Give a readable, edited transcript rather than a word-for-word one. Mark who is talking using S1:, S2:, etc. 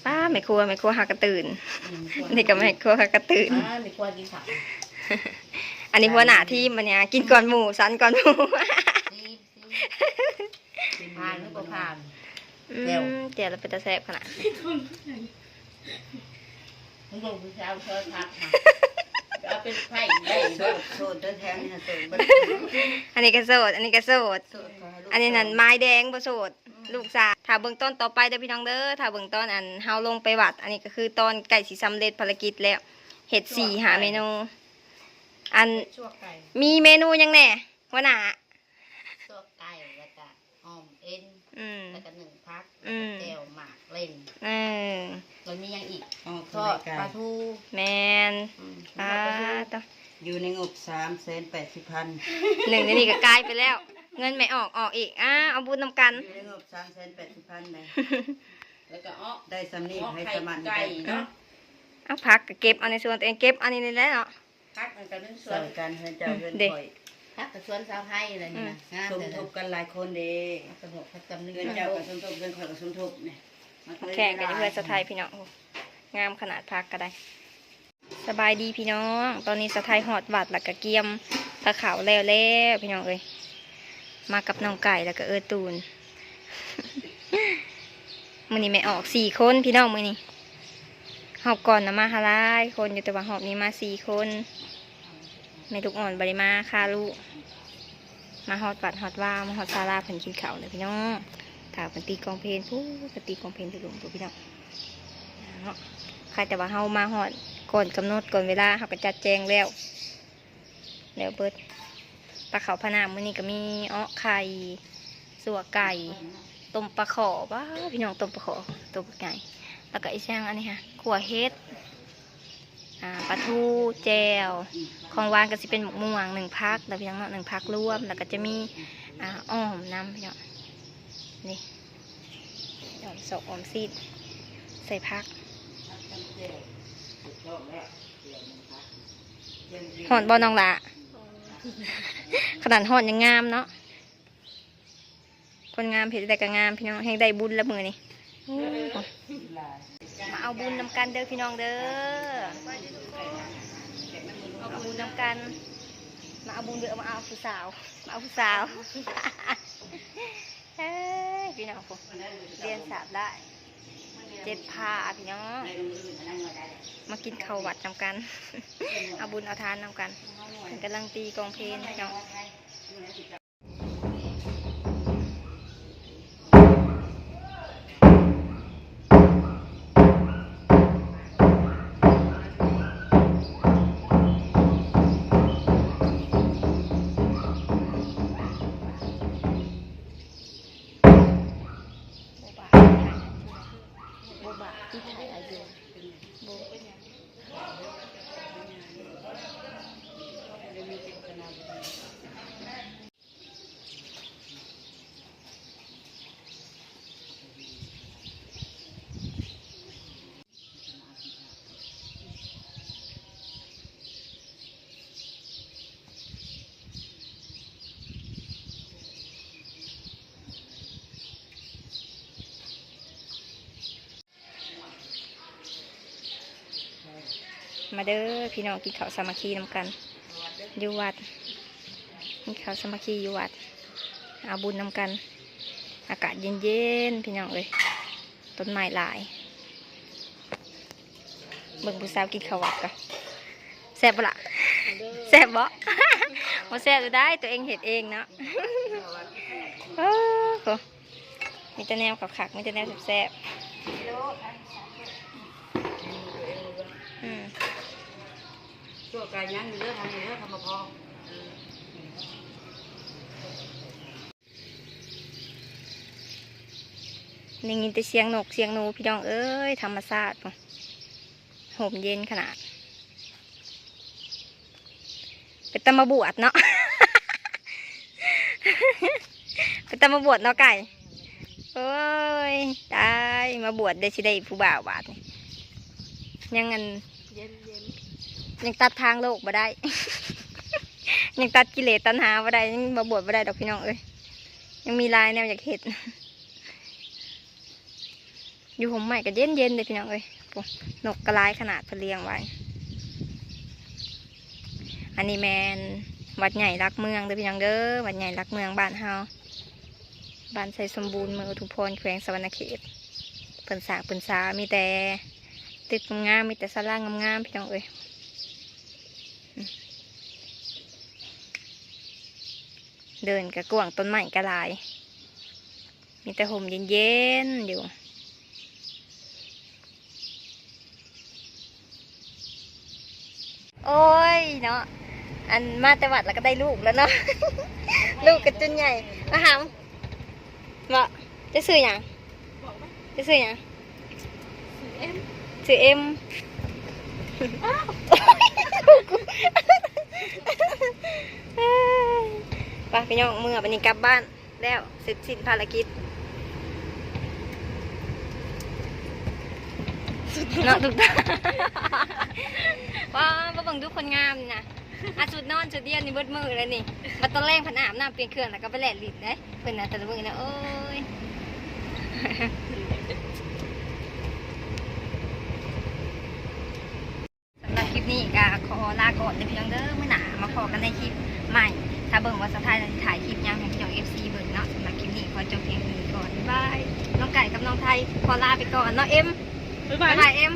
S1: ป้าไม่ครัวหากระตื่นนี่ก็ไม่ครัวหากระตื่น
S2: ไม่ครัวกินข้าว
S1: อันนี้หัวหน้าที่มันเนี่ยกินก่อนหมูสันก่อนหมู
S2: ผ่านหรือเปล่าผ่าน
S1: เดี๋ยวเราไปตะแซ่บขนาด
S2: มึงลงไปเอาเชือกทักเอาเป็นไผ่ได้โสดแท้นี่นะโสด
S1: อันนี้ก็โสดอันนี้นั่นไม้แดงบ่โสดลูกสาวถ้าเบื้องต้นต่อไปเด้อพี่น้องเด้อถ้าเบื้องต้นอันเฮาลงไปวัดอันนี้ก็คือตอนไก่สิสำเร็จภารกิจแล้วเห็ด4 หาเมนูอันมีเมนูยังแน่หัวหน้า
S2: ชั่วไก่แล้วก็หอมเอ็นแล้วก็1 พักแก้วหมากเล่นแล้วมียังอีกทอดปลาทู
S1: แมนต่อ
S2: อยู่ในงบ380,000
S1: หนึ่งนี่ก็กลายไปแล้วเงินไม่ออกอีกเอาบุญนำกัน
S2: อยู่ในงบ380,000เลยแล้วก็ได้สำนีให้สมันไก่เนาะ
S1: เอาพักเก็บอันในส่วนตัวเองเก็บอันนี้เลยเนาะ
S2: พักมันก็เป็นส่วนกันเฮือนเจ้าเฮือนข่อยพักกับสวนสาวไทยอะไรนี่นะสมทบกันหลายคนเด้สมทบพักจำเนื้อเจ้ากับสมทบเฮือนข่อยกับสมทบเนี่ย
S1: แข่งกันเพื่อนสะไทยพี่น้องงามขนาดพักก็ได้สบายดีพี่น้องตอนนี้สะไทยหอดวัดหลักกะเกียมตะขาวแล้วพี่น้องเอ้ยมากับน้องไก่แล้วก็ตูนมื้อนี้ไม่ออก4 คนพี่น้องมื้อนี้หอบก่อนนะมาหลายคนอยู่แต่ว่าหอบนี้มา4 คนแม่ลูกอ่อนบริมาค่าลูกมาหอดวัดหอดว่ามาหอดศาลาเพิ่นกินข้าวเลยพี่น้องถ้าเพิ่นตีกองเพลนตีกองเพลนไปลงตัวพี่น้องเนาะใครแต่ว่าเฮามาหอดก่อนกำหนดก่อนเวลาเฮาก็จัดแจงแล้วเบิดปลาเขาพะนามมื้อนี้ก็มีไข่สัวไก่ต้มปลาขอว้าพี่น้องต้มปลาขอต้มไก่แล้วก็อีกอย่างอันนี้ค่ะขั่วเฮ็ดปลาทูแจวของหวานก็สิเป็นหมกม่วง1 พักแล้วพี่น้องเนาะ1 พักรวมแล้วก็จะมีอ้อมน้ำพี่น้องนี่อ้อมสกอ้อมซีดใส่พักหอนบอน้องละขนาดหอนยังงามเนาะคนงามเผ็ดแต่ก็งามพี่น้องให้ได้บุญละมือนี่มาเอาบุญนำกันเด้อพี่น้องเด้อเอาบุญนำกันมาเอาบุญเด้อมาเอาผู้สาวเฮ้ยพี่น้องผมเรียนศาสตร์ได้7 พาพี่น้องมากินข้าววัดนำกันเอาบุญเอาทานนำกันกำลังตีกองเพลงพี่น้องมาเด้อพี่น้องกินข้าวสามัคคีนำกันอยู่วัดกินข้าวสามัคคีอยู่วัดเอาบุญนำกันอากาศเย็นๆพี่น้องเลยต้นไม้หลายเบิ่งผู้สาวกินข้าววัดกันแซ่บปะล่ะแซ่บบ่มาแซ่บจะได้ตัวเองเห็ดเองเนาะมีแต่แนวขักๆมีแต่แนวแซ่บ
S2: ชั่วไก่ยังอยู่เรื่องทางนี้เรื่องทำมาพอ
S1: นี่ยินแต่เสียงนกเสียงหนูพี่น้องเอ้ยธรรมชาติห่มเย็นขนาดเป็นตำมาบวชเนาะ เป็นตำมาบวชเนาะไก่โอ้ยได้มาบวชได้สิได้ผู้บ่าวบาทยังเงินยังตัดทางโลกมาได้ ยังตัดกิเลสตัณหามาได้ยังมาบวชมาได้ดอกพี่น้องเอ้ยยังมีลายแนวอยากเห็ด อยู่ห่มใหม่ก็เย็นเลยพี่น้องเอ้ยปุ๊นกกระไรขนาดเพนเลี้ยงไว้อันนี้แมนวัดใหญ่รักเมืองเด้อพี่น้องเด้อวัดใหญ่รักเมืองบ้านเฮาบ้านไซสมบูรณ์เมืองอุทุมพรแขวงสวรรณเขตเปิ่นสากเปิ่นสามีแต่ตึกงามมีแต่ศาลางามๆพี่น้องเอ้ยเดินกระกวางต้นไม้กระลายมีแต่ห่มเย็นๆอยู่โอ้ยเนาะอันมาแต่วัดแล้วก็ได้ลูกแล้วเนาะ ลูกกันจนใหญ่มาหามว่าจะซื้อหยังจะซื้อหยังซื้อเอ็มไปพี่น้องเมื่อวันนี้กลับบ้านแล้วเสร็จสิ้นภารกิจเนาะถูกต้องว้าบังดูคนงามนี่นะสุดนอนสุดเดียนนี่เบิดมือเลยนี่มาตอนแรกพันอาบน้ำเปลี่ยนเครื่องแล้วก็ไปแหลกลิ้นได้เพิ่นน่ะแต่ละมือนะโอ้ยสำหรับคลิปนี้ก็ขอลาก่อนเดี๋ยวพี่น้องเด้อเมื่อหนามาพอกันในคลิปใหม่ถ้าเบิ่งว่าสุดท้ายเราจะถ่ายคลิปยังให้พี่น้อง FC เบิ่งเนาะสำหรับคลิปนี้ขอจบเพียงเท่านี้ก่อนบ๊ายบายน้องไก่กับน้องไทยขอลาไปก่อนเนาะเอ็มบ๊ายบายเอ็ม